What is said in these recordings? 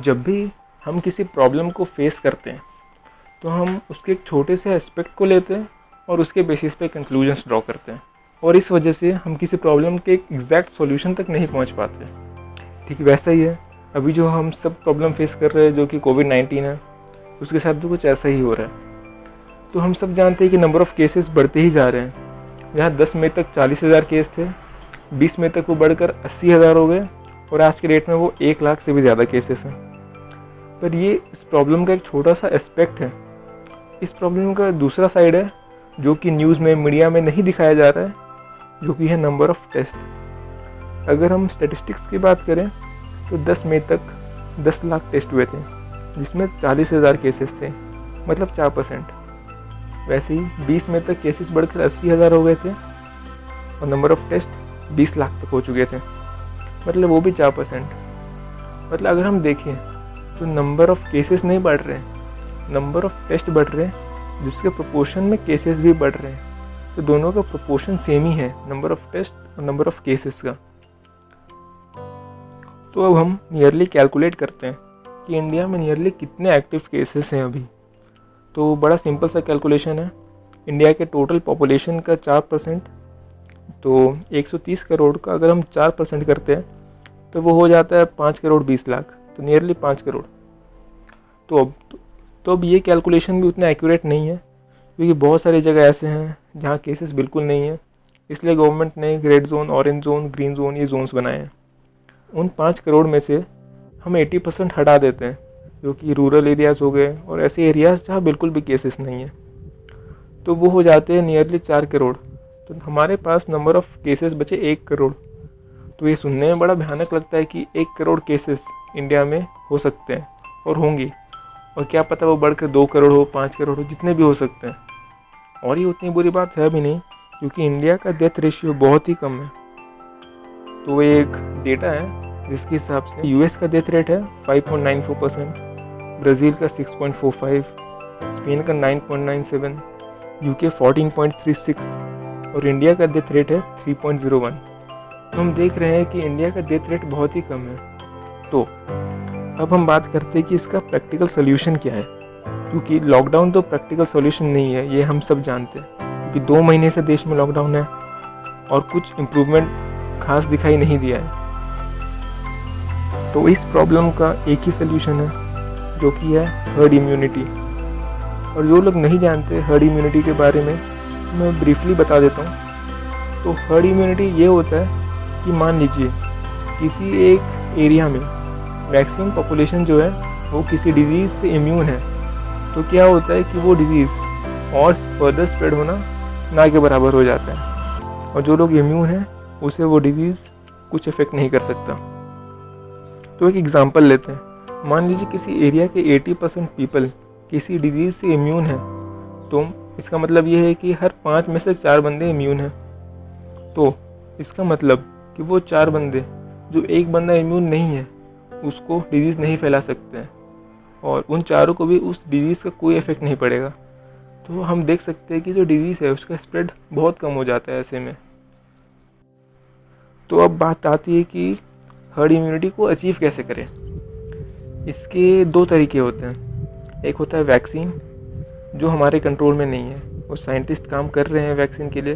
जब भी हम किसी प्रॉब्लम को फेस करते हैं तो हम उसके एक छोटे से एस्पेक्ट को लेते हैं और उसके बेसिस पे कंक्लूजन्स ड्रॉ करते हैं, और इस वजह से हम किसी प्रॉब्लम के एक एग्जैक्ट सॉल्यूशन तक नहीं पहुंच पाते। ठीक वैसा ही है अभी जो हम सब प्रॉब्लम फेस कर रहे हैं, जो कि कोविड-19 है, उसके साथ भी कुछ ऐसा ही हो रहा है। तो हम सब जानते हैं कि नंबर ऑफ़ केसेस बढ़ते ही जा रहे हैं। जहाँ 10 मई तक 40,000 केस थे, 20 मई तक वो बढ़कर 80,000 हो गए, और आज के डेट में वो 1 लाख से भी ज़्यादा केसेस हैं। पर ये इस प्रॉब्लम का एक छोटा सा एस्पेक्ट है। इस प्रॉब्लम का दूसरा साइड है जो कि न्यूज़ में, मीडिया में नहीं दिखाया जा रहा है, जो कि है नंबर ऑफ़ टेस्ट। अगर हम स्टैटिस्टिक्स की बात करें तो 10 मई तक 10 लाख टेस्ट हुए थे, जिसमें 40,000 केसेस थे, मतलब 4%। वैसे ही 20 मई तक केसेस बढ़कर 80,000 हो गए थे और नंबर ऑफ़ टेस्ट 20 लाख तक हो चुके थे, मतलब वो भी 4%। मतलब अगर हम देखें तो नंबर ऑफ़ केसेस नहीं बढ़ रहे हैं, नंबर ऑफ़ टेस्ट बढ़ रहे हैं, जिसके प्रोपोर्शन में केसेस भी बढ़ रहे हैं। तो दोनों का प्रोपोर्शन सेम ही है, नंबर ऑफ़ टेस्ट और नंबर ऑफ़ केसेस का। तो अब हम नियरली कैलकुलेट करते हैं कि इंडिया में नियरली कितने एक्टिव केसेस हैं अभी। तो बड़ा सिंपल सा कैलकुलेशन है। इंडिया के टोटल पॉपुलेशन का 4%, तो 130 करोड़ का अगर हम 4% करते हैं तो वो हो जाता है 5 करोड़ 20 लाख, तो नियरली 5 करोड़। तो अब ये कैलकुलेशन भी उतना एक्यूरेट नहीं है, क्योंकि बहुत सारी जगह ऐसे हैं जहाँ केसेस बिल्कुल नहीं है। इसलिए गवर्नमेंट ने red zone, orange zone, green zone, ये जोन्स बनाए हैं। उन 5 करोड़ में से हम 80% हटा देते हैं, जो कि रूरल एरियाज़ हो गए और ऐसे एरियाज़ जहाँ बिल्कुल भी केसेस नहीं है, तो वो हो जाते हैं नियरली 4 करोड़। तो हमारे पास नंबर ऑफ़ केसेस बचे 1 करोड़। तो ये सुनने में बड़ा भयानक लगता है कि 1 करोड़ केसेस इंडिया में हो सकते हैं और होंगे, और क्या पता वो बढ़कर 2 करोड़ हो, 5 करोड़ हो, जितने भी हो सकते हैं। और ये उतनी बुरी बात है भी नहीं, क्योंकि इंडिया का डेथ रेशियो बहुत ही कम है। तो एक डेटा है जिसके हिसाब से यूएस का डेथ रेट है 5.94%, ब्राज़ील का 6.45, स्पेन का 9.97, यूके 14.36 और इंडिया का डेथ रेट है 3.01। तो हम देख रहे हैं कि इंडिया का डेथ रेट बहुत ही कम है। तो अब हम बात करते हैं कि इसका प्रैक्टिकल सोल्यूशन क्या है, क्योंकि लॉकडाउन तो प्रैक्टिकल सोल्यूशन नहीं है, ये हम सब जानते हैं, क्योंकि 2 महीने से देश में लॉकडाउन है और कुछ इम्प्रूवमेंट खास दिखाई नहीं दिया है। तो इस प्रॉब्लम का एक ही सोल्यूशन है, जो कि है हर्ड इम्यूनिटी। और जो लोग नहीं जानते हर्ड इम्यूनिटी के बारे में, मैं ब्रीफली बता देता हूँ। तो हर्ड इम्यूनिटी ये होता है कि मान लीजिए किसी एक एरिया में मैक्सिमम पॉपुलेशन जो है वो किसी डिजीज़ से इम्यून है, तो क्या होता है कि वो डिजीज़ और फर्दर स्प्रेड होना ना के बराबर हो जाता है, और जो लोग इम्यून हैं उसे वो डिजीज़ कुछ इफेक्ट नहीं कर सकता। तो एक एग्जांपल लेते हैं। मान लीजिए किसी एरिया के 80% पीपल किसी डिजीज़ से इम्यून है, तो इसका मतलब ये है कि हर 5 में से 4 बंदे इम्यून हैं। तो इसका मतलब कि वो 4 बंदे, जो एक बंदा इम्यून नहीं है, उसको डिजीज़ नहीं फैला सकते हैं, और उन चारों को भी उस डिजीज़ का कोई इफेक्ट नहीं पड़ेगा। तो हम देख सकते हैं कि जो डिजीज़ है उसका स्प्रेड बहुत कम हो जाता है ऐसे में। तो अब बात आती है कि हर्ड इम्यूनिटी को अचीव कैसे करें। इसके 2 तरीके होते हैं। एक होता है वैक्सीन, जो हमारे कंट्रोल में नहीं है, वो साइंटिस्ट काम कर रहे हैं वैक्सीन के लिए,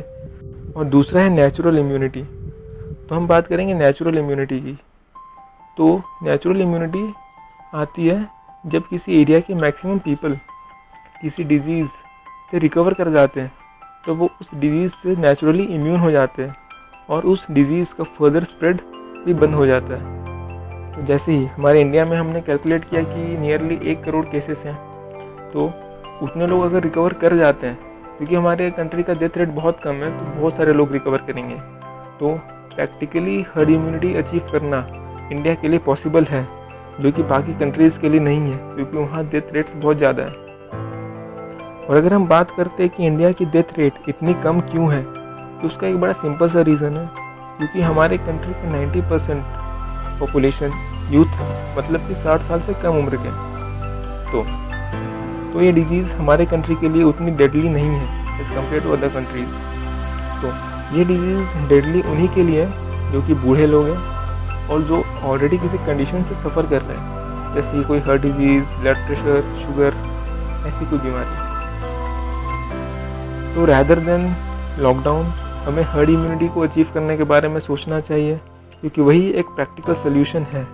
और दूसरा है नेचुरल इम्यूनिटी। तो हम बात करेंगे नेचुरल इम्यूनिटी की। तो नेचुरल इम्यूनिटी आती है जब किसी एरिया के मैक्सिमम पीपल किसी डिजीज़ से रिकवर कर जाते हैं, तो वो उस डिजीज़ से नेचुरली इम्यून हो जाते हैं और उस डिजीज़ का फर्दर स्प्रेड भी बंद हो जाता है। तो जैसे ही हमारे इंडिया में हमने कैलकुलेट किया कि नियरली 1 करोड़ केसेस हैं, तो उतने लोग अगर रिकवर कर जाते हैं, क्योंकि हमारे कंट्री का डेथ रेट बहुत कम है, तो बहुत सारे लोग रिकवर करेंगे। तो प्रैक्टिकली हर्ड इम्यूनिटी अचीव करना इंडिया के लिए पॉसिबल है, जो कि बाकी कंट्रीज़ के लिए नहीं है, क्योंकि वहाँ डेथ रेट्स बहुत ज़्यादा है। और अगर हम बात करते हैं कि इंडिया की डेथ रेट इतनी कम क्यों है, तो उसका एक बड़ा सिंपल सा रीज़न है, क्योंकि हमारे कंट्री का 90% पॉपुलेशन यूथ है, मतलब कि 60 साल से कम उम्र के। तो ये डिजीज़ हमारे कंट्री के लिए उतनी डेडली नहीं है as compare to other countries. तो ये डिजीज़ डेडली उन्हीं के लिए है जो कि बूढ़े लोग हैं और जो ऑलरेडी किसी कंडीशन से सफ़र कर रहे हैं। जैसे कि कोई heart disease, blood pressure, sugar, ऐसी कोई बीमारी। तो रैदर देन लॉकडाउन हमें हर्ड इम्यूनिटी को अचीव करने के बारे में सोचना चाहिए, क्योंकि वही एक प्रैक्टिकल सोल्यूशन है